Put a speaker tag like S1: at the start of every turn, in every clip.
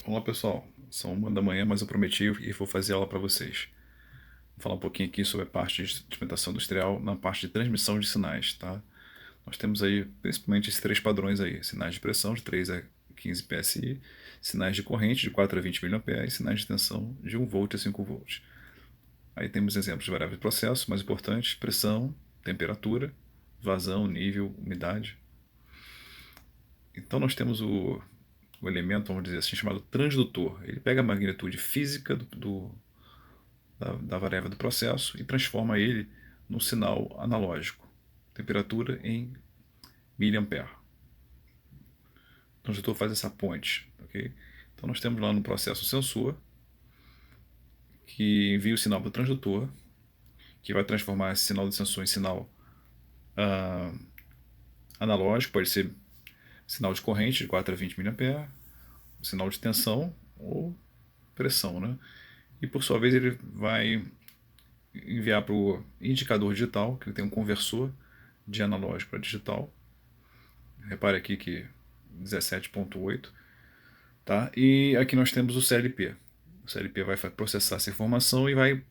S1: Olá pessoal, são 1 da manhã, mas eu prometi e vou fazer aula para vocês. Vou falar um pouquinho aqui sobre a parte de instrumentação industrial na parte de transmissão de sinais, tá? Nós temos aí principalmente esses três padrões aí: sinais de pressão de 3 a 15 psi, sinais de corrente de 4 a 20 mA e sinais de tensão de 1 volt a 5 volts. Aí temos exemplos de variáveis de processo mais importantes: pressão, temperatura, vazão, nível, umidade. Então nós temos o elemento, vamos dizer assim, chamado transdutor. Ele pega a magnitude física da variável do processo e transforma ele num sinal analógico, temperatura em miliampere. O transdutor faz essa ponte, ok? Então nós temos lá no processo o sensor, que envia o sinal para o transdutor, que vai transformar esse sinal do sensor em sinal analógico, pode ser sinal de corrente de 4 a 20 mA, sinal de tensão ou pressão, né? E por sua vez ele vai enviar para o indicador digital, que ele tem um conversor de analógico para digital. Repare aqui que 17.8, tá? E aqui nós temos o CLP. O CLP vai processar essa informação e vai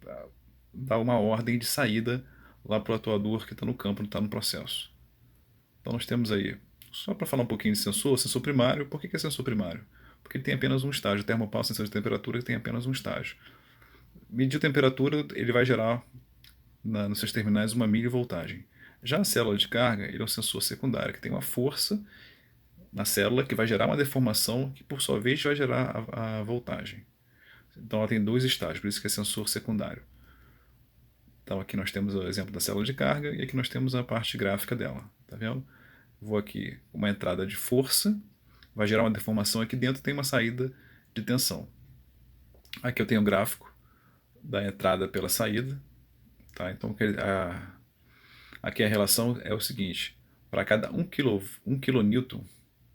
S1: dar uma ordem de saída lá para o atuador que está no campo, não está no processo. Então nós temos aí, só para falar um pouquinho de sensor primário. Por que é sensor primário? Porque ele tem apenas um estágio. O termopau, sensor de temperatura, tem apenas um estágio. Medir a temperatura, ele vai gerar nos seus terminais uma milivoltagem. Já a célula de carga, ele é um sensor secundário, que tem uma força na célula que vai gerar uma deformação que, por sua vez, vai gerar a voltagem. Então ela tem dois estágios, por isso que é sensor secundário. Então aqui nós temos o exemplo da célula de carga e aqui nós temos a parte gráfica dela. Tá vendo? Vou aqui uma entrada de força, vai gerar uma deformação, aqui dentro tem uma saída de tensão. Aqui eu tenho o gráfico da entrada pela saída. Tá? Então aqui a relação é o seguinte: para cada 1 kN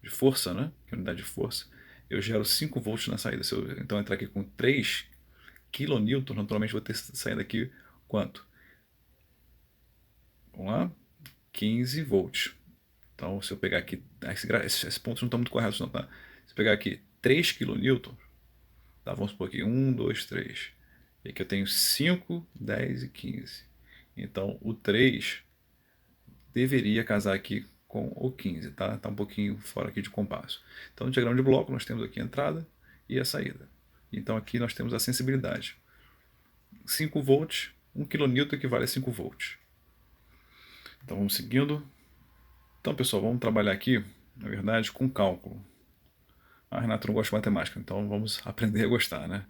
S1: de força, né, que é a unidade de força, eu gero 5 volts na saída. Se eu então entrar aqui com 3 kN, naturalmente vou ter saída aqui quanto? Vamos lá? 15 volts. Então, se eu pegar aqui, esses pontos não estão muito corretos não, tá? Se eu pegar aqui 3 kN, tá, vamos supor aqui 1, 2, 3. E aqui eu tenho 5, 10 e 15. Então, o 3 deveria casar aqui com o 15, tá? Tá um pouquinho fora aqui de compasso. Então, no diagrama de bloco, nós temos aqui a entrada e a saída. Então, aqui nós temos a sensibilidade. 5 volts, 1 kN equivale a 5 volts. Então, vamos seguindo. Então, pessoal, vamos trabalhar aqui, na verdade, com cálculo. Ah, Renato, não gosta de matemática, então vamos aprender a gostar, né?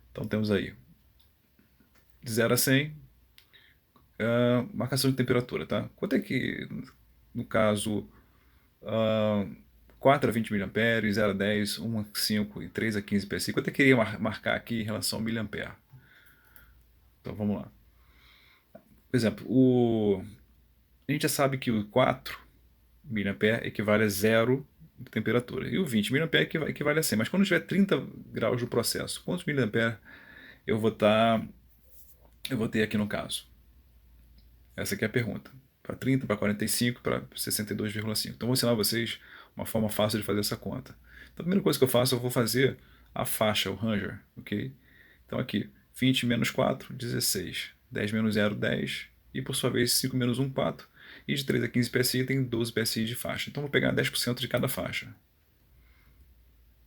S1: Então, temos aí de 0 a 100, marcação de temperatura, tá? Quanto é que, no caso, 4 a 20 mA, 0 a 10, 1 a 5 e 3 a 15 psi, quanto é que eu queria marcar aqui em relação ao miliampere? Então vamos lá. Por exemplo, a gente já sabe que o 4 miliampere equivale a 0 de temperatura e o 20 miliampere equivale a 100. Mas quando tiver 30 graus no processo, quantos miliampere eu vou ter aqui no caso? Essa aqui é a pergunta. Para 30, para 45, para 62,5. Então vou ensinar a vocês uma forma fácil de fazer essa conta. Então a primeira coisa que eu faço, eu vou fazer a faixa, o Ranger, ok? Então aqui, 20 menos 4, 16. 10 menos 0, 10. E por sua vez, 5 menos 1, 4. E de 3 a 15 PSI tem 12 PSI de faixa. Então vou pegar 10% de cada faixa.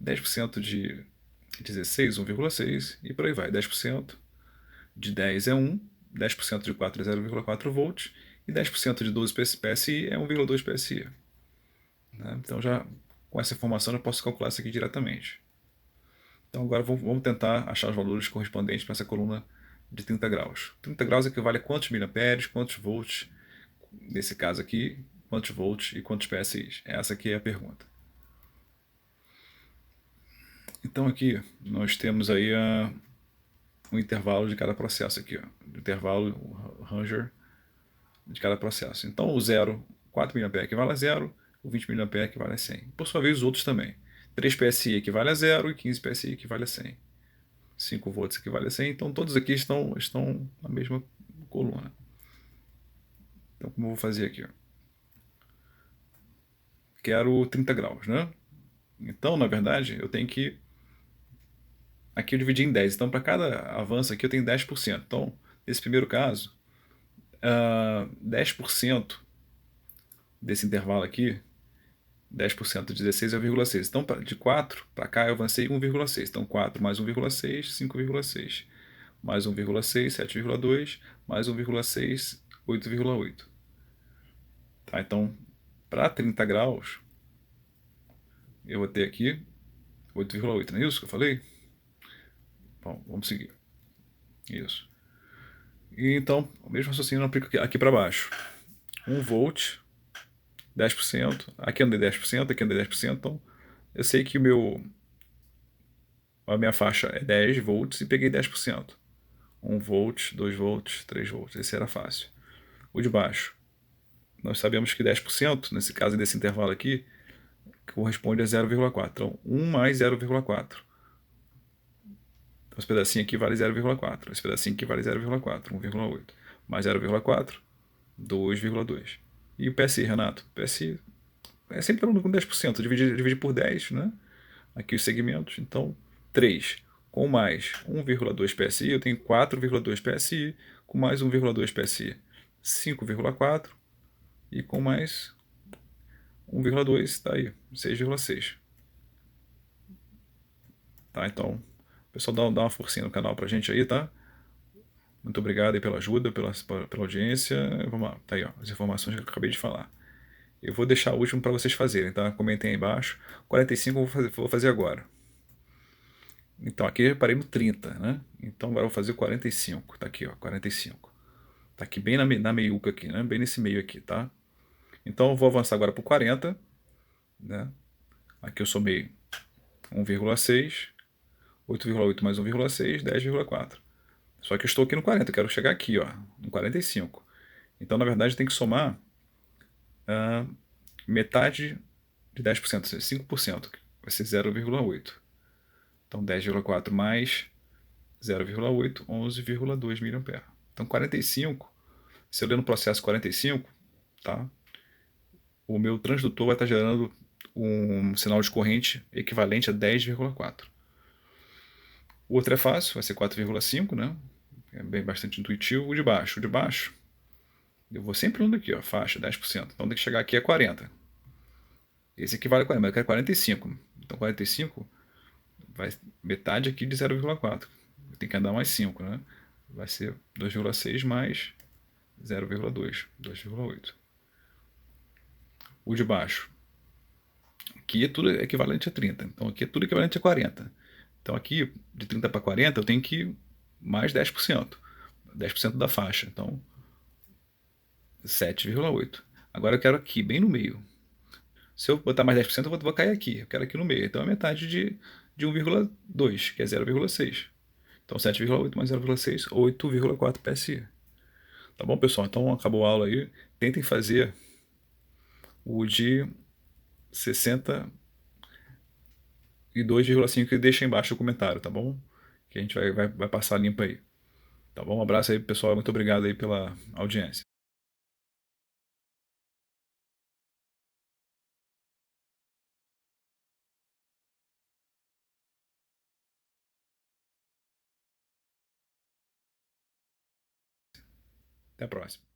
S1: 10% de 16, 1,6. E por aí vai. 10% de 10 é 1. 10% de 4 é 0,4 volts. E 10% de 12 PSI é 1,2 PSI. Né? Então já com essa informação eu posso calcular isso aqui diretamente. Então agora vamos tentar achar os valores correspondentes para essa coluna de 30 graus. 30 graus equivale a quantos miliamperes, quantos volts, nesse caso aqui, quantos volts e quantos PSI. Essa aqui é a pergunta. Então aqui nós temos aí o intervalo de cada processo aqui, ó. O intervalo, o Ranger de cada processo. Então o 0, 4 mA equivale a 0, o 20 mA equivale a 100. Por sua vez, os outros também. 3 PSI equivale a 0 e 15 PSI equivale a 100. 5 volts equivale a 100, então todos aqui estão na mesma coluna. Então como eu vou fazer aqui? Ó. Quero 30 graus, né? Então, na verdade, eu tenho que aqui eu dividi em 10. Então, para cada avanço aqui eu tenho 10%. Então, nesse primeiro caso, 10% desse intervalo aqui, 10% de 16 é 1,6. Então, de 4 para cá eu avancei 1,6. Então, 4 mais 1,6, 5,6. Mais 1,6, 7,2. Mais 1,6, 8,8. Tá? Então, para 30 graus, eu vou ter aqui 8,8. Não é isso que eu falei? Bom, vamos seguir. Isso. E então, o mesmo raciocínio eu aplico aqui para baixo. 1 volt, 10%. Aqui eu andei 10%, aqui eu andei 10%. Então, eu sei que a minha faixa é 10 volts e peguei 10%. 1 volt, 2 volts, 3 volts. Esse era fácil. O de baixo. Nós sabemos que 10%, nesse caso desse intervalo aqui, corresponde a 0,4. Então, 1 mais 0,4. Então, esse pedacinho aqui vale 0,4. Esse pedacinho aqui vale 0,4. 1,8. Mais 0,4, 2,2. E o PSI, Renato? PSI é sempre com 10%. Divide por 10, né? Aqui os segmentos. Então, 3 com mais 1,2 PSI, eu tenho 4,2 PSI, com mais 1,2 PSI, 5,4, e com mais 1,2, está aí, 6,6. Tá, então, pessoal, dá uma forcinha no canal pra gente aí, tá? Muito obrigado aí pela ajuda, pela audiência. Vamos lá, tá aí, ó, as informações que eu acabei de falar. Eu vou deixar o último para vocês fazerem, tá? Comentem aí embaixo. 45 eu vou fazer agora. Então aqui eu parei no 30, né? Então agora eu vou fazer 45. Tá aqui, ó, 45. Tá aqui bem na meiuca aqui, né? Bem nesse meio aqui, tá? Então eu vou avançar agora para o 40, né? Aqui eu somei 1,6, 8,8 mais 1,6, 10,4. Só que eu estou aqui no 40, eu quero chegar aqui, ó, no 45. Então na verdade tem que somar metade de 10%, ou seja, 5%, vai ser 0,8. Então 10,4 mais 0,8, 11,2 mA. Então 45, se eu ler no processo 45, tá? O meu transdutor vai estar gerando um sinal de corrente equivalente a 10,4. O outro é fácil, vai ser 4,5, né? É bem bastante intuitivo. O de baixo, eu vou sempre indo aqui, ó, faixa, 10%. Então tem que chegar aqui a 40. Esse aqui vale 40, mas eu quero 45. Então 45 vai metade aqui de 0,4. Eu tenho que andar mais 5, né? Vai ser 2,6 mais 0,2, 2,8. O de baixo, aqui é tudo equivalente a 30. Então aqui é tudo equivalente a 40. Então aqui, de 30 para 40, eu tenho que mais 10%. 10% da faixa. Então, 7,8. Agora eu quero aqui, bem no meio. Se eu botar mais 10%, eu vou cair aqui. Eu quero aqui no meio. Então é metade de 1,2, que é 0,6. Então 7,8 mais 0,6, 8,4 PSI. Tá bom, pessoal? Então acabou a aula aí. Tentem fazer o de 62,5 e deixa embaixo o comentário, tá bom? Que a gente vai passar limpo aí. Tá bom? Um abraço aí, pessoal. Muito obrigado aí pela audiência. Até a próxima.